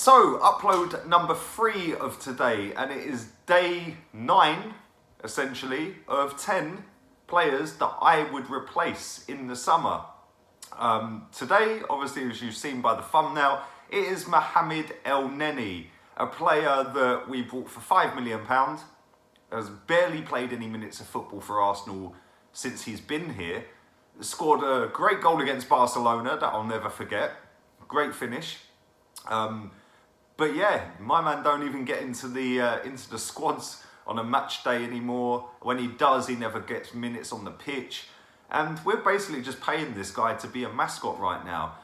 So, upload number 3 of today, and it is day 9, essentially, of 10 players that I would replace in the summer. Today, obviously, as you've seen by the thumbnail, it is Elneny, a player that we bought for £5 million, has barely played any minutes of football for Arsenal since he's been here, scored a great goal against Barcelona that I'll never forget, great finish. But yeah, my man don't even get into the squads on a match day anymore. When he does, he never gets minutes on the pitch. And we're basically just paying this guy to be a mascot right now.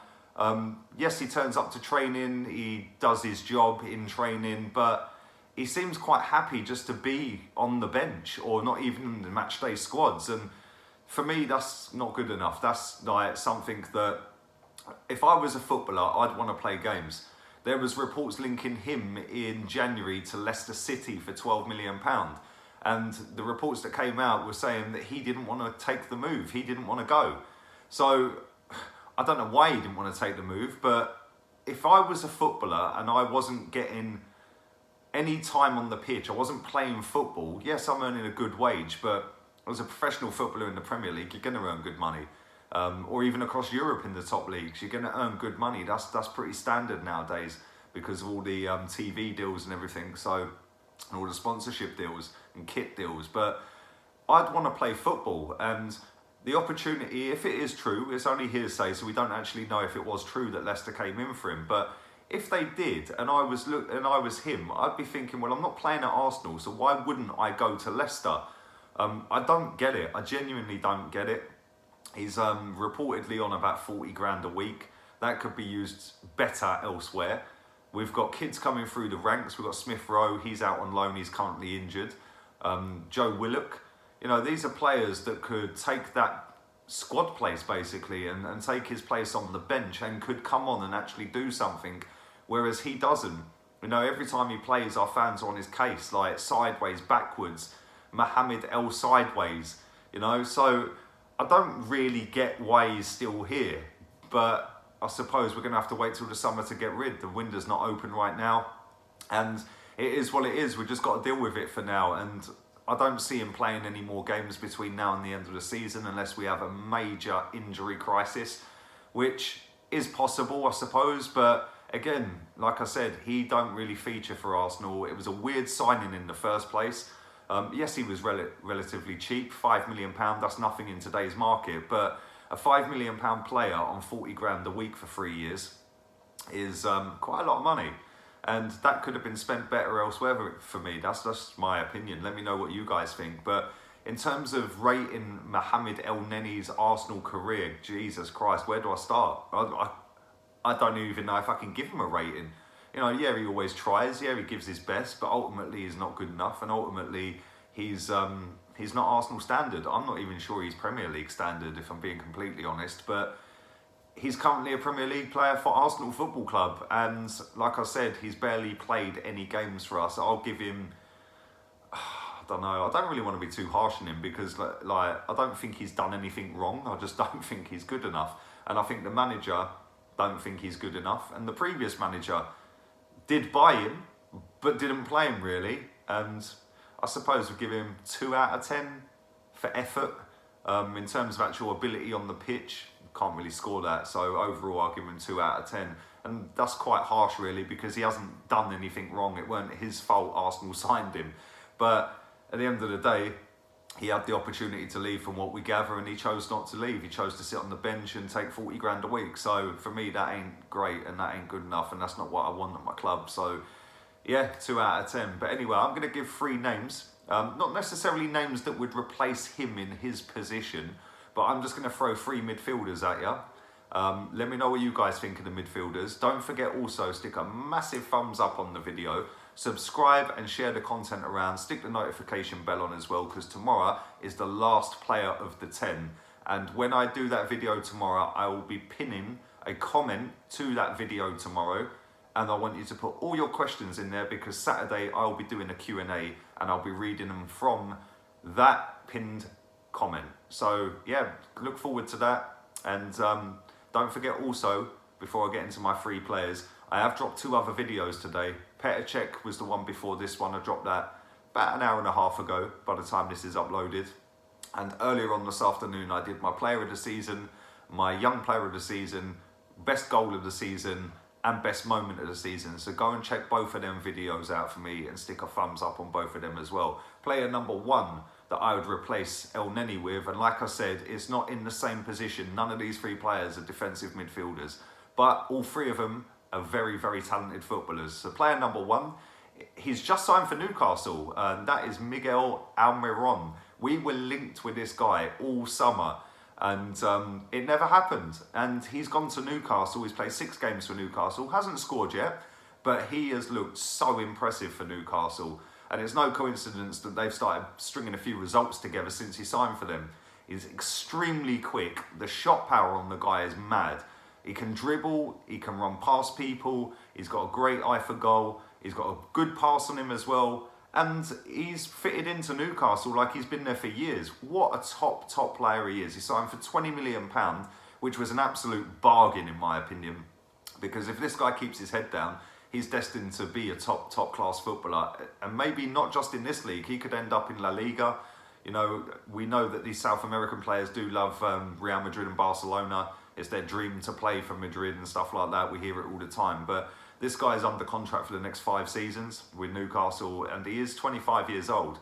Yes, he turns up to training, he does his job in training, but he seems quite happy just to be on the bench or not even in the match day squads. And for me, that's not good enough. That's like something that, if I was a footballer, I'd want to play games. There was reports linking him in January to Leicester City for £12 million. And the reports that came out were saying that he didn't want to take the move. He didn't want to go. So I don't know why he didn't want to take the move, but if I was a footballer and I wasn't getting any time on the pitch, I wasn't playing football, yes, I'm earning a good wage, but as a professional footballer in the Premier League, you're going to earn good money. Or even across Europe in the top leagues, you're going to earn good money. That's pretty standard nowadays because of all the TV deals and everything, so, and all the sponsorship deals and kit deals. But I'd want to play football, and the opportunity, if it is true, it's only hearsay, so we don't actually know if it was true that Leicester came in for him. But if they did, and I was him, I'd be thinking, well, I'm not playing at Arsenal, so why wouldn't I go to Leicester? I don't get it. I genuinely don't get it. He's reportedly on about 40 grand a week. That could be used better elsewhere. We've got kids coming through the ranks. We've got Smith Rowe, he's out on loan, he's currently injured. Joe Willock. You know, these are players that could take that squad place basically and take his place on the bench and could come on and actually do something, whereas he doesn't. You know, every time he plays, our fans are on his case, like sideways, backwards, Mohamed El sideways, you know, so I don't really get why he's still here, but I suppose we're going to have to wait till the summer to get rid. The window's not open right now, and it is what it is. We've just got to deal with it for now, and I don't see him playing any more games between now and the end of the season unless we have a major injury crisis, which is possible, I suppose, but again, like I said, he don't really feature for Arsenal. It was a weird signing in the first place. Yes, he was relatively cheap, £5 million, that's nothing in today's market, but a £5 million player on 40 grand a week for 3 years is quite a lot of money, and that could have been spent better elsewhere for me. That's just my opinion. Let me know what you guys think. But in terms of rating Mohamed Elneny's Arsenal career, Jesus Christ, where do I start? I don't even know if I can give him a rating. You know, yeah, he always tries, yeah, he gives his best, but ultimately he's not good enough, and ultimately he's not Arsenal standard. I'm not even sure he's Premier League standard, if I'm being completely honest, but he's currently a Premier League player for Arsenal Football Club, and like I said, he's barely played any games for us. I'll give him, I don't know, I don't really want to be too harsh on him because like I don't think he's done anything wrong, I just don't think he's good enough, and I think the manager don't think he's good enough, and the previous manager did buy him, but didn't play him really, and I suppose we'll give him 2 out of 10 for effort. In terms of actual ability on the pitch, can't really score that, so overall I'll give him 2 out of 10, and that's quite harsh really because he hasn't done anything wrong. It weren't his fault Arsenal signed him, but at the end of the day, he had the opportunity to leave from what we gather, and he chose not to leave. He chose to sit on the bench and take 40 grand a week. So for me, that ain't great and that ain't good enough, and that's not what I want at my club. So yeah, 2 out of 10. But anyway, I'm going to give 3 names. Not necessarily names that would replace him in his position, but I'm just going to throw 3 midfielders at you. Let me know what you guys think of the midfielders. Don't forget also, stick a massive thumbs up on the video. Subscribe and share the content around. Stick the notification bell on as well, because tomorrow is the last player of the 10. And when I do that video tomorrow, I will be pinning a comment to that video tomorrow. And I want you to put all your questions in there because Saturday I'll be doing a Q&A and I'll be reading them from that pinned comment. So yeah, look forward to that. And don't forget also, before I get into my 3 players, I have dropped 2 other videos today. Petr Cech was the one before this one. I dropped that about an hour and a half ago by the time this is uploaded. And earlier on this afternoon, I did my player of the season, my young player of the season, best goal of the season, and best moment of the season. So go and check both of them videos out for me and stick a thumbs up on both of them as well. Player number 1 that I would replace Elneny with, and like I said, it's not in the same position. None of these 3 players are defensive midfielders, but all 3 of them are very, very talented footballers. So player number 1, he's just signed for Newcastle, and that is Miguel Almirón. We were linked with this guy all summer, and it never happened. And he's gone to Newcastle. He's played 6 games for Newcastle. Hasn't scored yet, but he has looked so impressive for Newcastle. And it's no coincidence that they've started stringing a few results together since he signed for them. He's extremely quick. The shot power on the guy is mad. He can dribble. He can run past people. He's got a great eye for goal. He's got a good pass on him as well. And he's fitted into Newcastle like he's been there for years. What a top player he is. He signed for £20 million, which was an absolute bargain in my opinion. Because if this guy keeps his head down, he's destined to be a top class footballer. And maybe not just in this league, he could end up in La Liga. You know, we know that these South American players do love Real Madrid and Barcelona. It's their dream to play for Madrid and stuff like that. We hear it all the time. But this guy is under contract for the next 5 seasons with Newcastle, and he is 25 years old.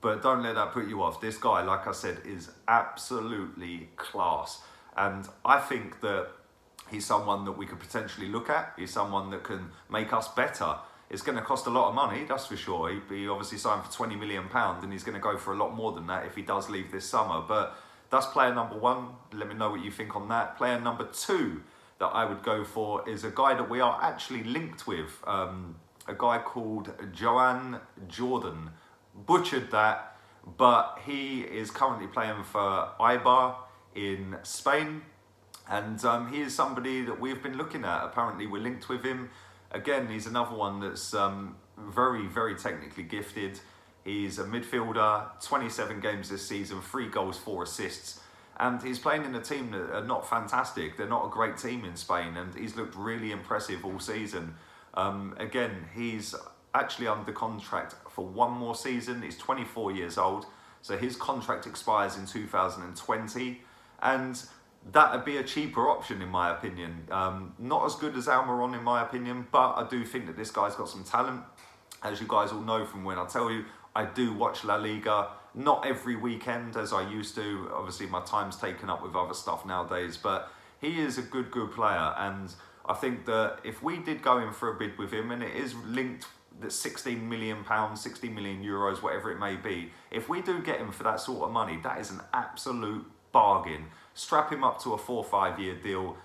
But don't let that put you off. This guy, like I said, is absolutely class. And I think that he's someone that we could potentially look at. He's someone that can make us better. It's going to cost a lot of money, that's for sure. He obviously signed for £20 million, and he's going to go for a lot more than that if he does leave this summer. But that's player number 1. Let me know what you think on that. Player number 2 that I would go for is a guy that we are actually linked with. A guy called Joan Jordan. Butchered that, but he is currently playing for Eibar in Spain. And he is somebody that we've been looking at. Apparently we're linked with him. Again, he's another one that's very, very technically gifted. He's a midfielder, 27 games this season, 3 goals, 4 assists. And he's playing in a team that are not fantastic. They're not a great team in Spain, and he's looked really impressive all season. Again, he's actually under contract for 1 more season. He's 24 years old, so his contract expires in 2020. And that would be a cheaper option in my opinion. Not as good as Almirón in my opinion, but I do think that this guy's got some talent. As you guys all know from when I tell you, I do watch La Liga, not every weekend as I used to. Obviously my time's taken up with other stuff nowadays, but he is a good player. And I think that if we did go in for a bid with him, and it is linked that £16 million, 60 million euros, whatever it may be, if we do get him for that sort of money, that is an absolute bargain. Strap him up to a 4 or 5 year deal.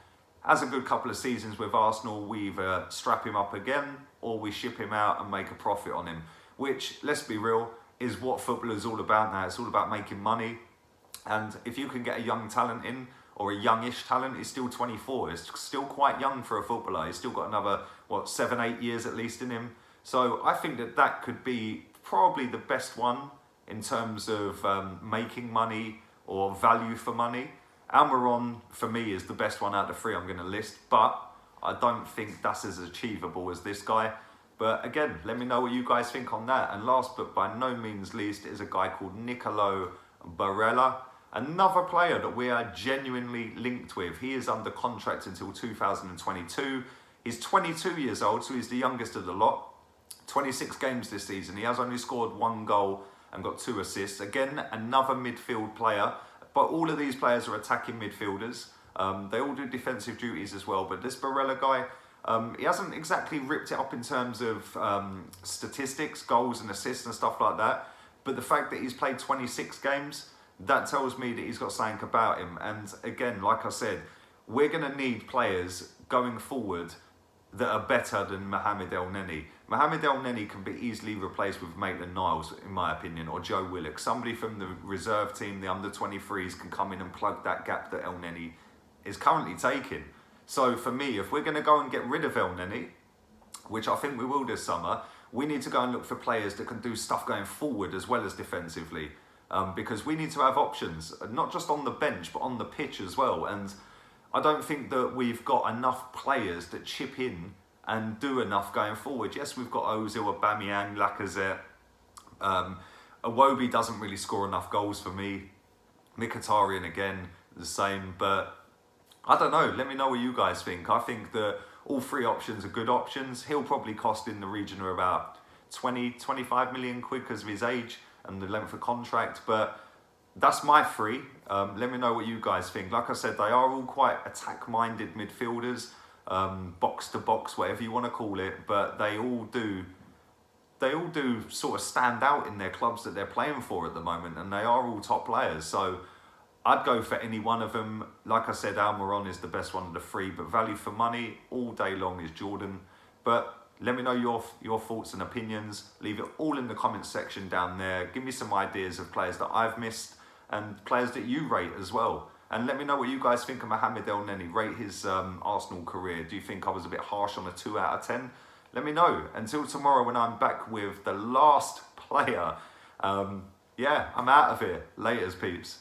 Has a good couple of seasons with Arsenal, we either strap him up again or we ship him out and make a profit on him, which, let's be real, is what football is all about now. It's all about making money. And if you can get a young talent in, or a youngish talent, he's still 24. It's still quite young for a footballer. He's still got another, 7, 8 years at least in him. So I think that that could be probably the best one in terms of making money or value for money. Almirón, for me, is the best one out of the 3 I'm going to list, but I don't think that's as achievable as this guy. But again, let me know what you guys think on that. And last but by no means least is a guy called Nicolo Barella, another player that we are genuinely linked with. He is under contract until 2022. He's 22 years old, so he's the youngest of the lot. 26 games this season. He has only scored 1 goal and got 2 assists. Again, another midfield player, but all of these players are attacking midfielders. They all do defensive duties as well, but this Barella guy, he hasn't exactly ripped it up in terms of statistics, goals and assists and stuff like that. But the fact that he's played 26 games, that tells me that he's got something about him. And again, like I said, we're going to need players going forward that are better than Mohamed Elneny. Mohamed Elneny can be easily replaced with Maitland-Niles, in my opinion, or Joe Willock. Somebody from the reserve team, the under-23s, can come in and plug that gap that Elneny is currently taking. So for me, if we're going to go and get rid of Elneny, which I think we will this summer, we need to go and look for players that can do stuff going forward as well as defensively. Because we need to have options, not just on the bench, but on the pitch as well. And I don't think that we've got enough players that chip in and do enough going forward. Yes, we've got Ozil, Aubameyang, Lacazette. Iwobi doesn't really score enough goals for me. Mkhitaryan again, the same. But I don't know. Let me know what you guys think. I think that all three options are good options. He'll probably cost in the region of about 20, 25 million quid because of his age and the length of contract. But that's my three. Let me know what you guys think. Like I said, they are all quite attack-minded midfielders, box to box, whatever you want to call it. But they all do sort of stand out in their clubs that they're playing for at the moment, and they are all top players. So I'd go for any one of them. Like I said, Almirón is the best one of the three, but value for money all day long is Jordan. But let me know your thoughts and opinions. Leave it all in the comments section down there. Give me some ideas of players that I've missed and players that you rate as well. And let me know what you guys think of Mohamed Elneny. Rate his Arsenal career. Do you think I was a bit harsh on a 2 out of 10? Let me know. Until tomorrow when I'm back with the last player. Yeah, I'm out of here. Laters, peeps.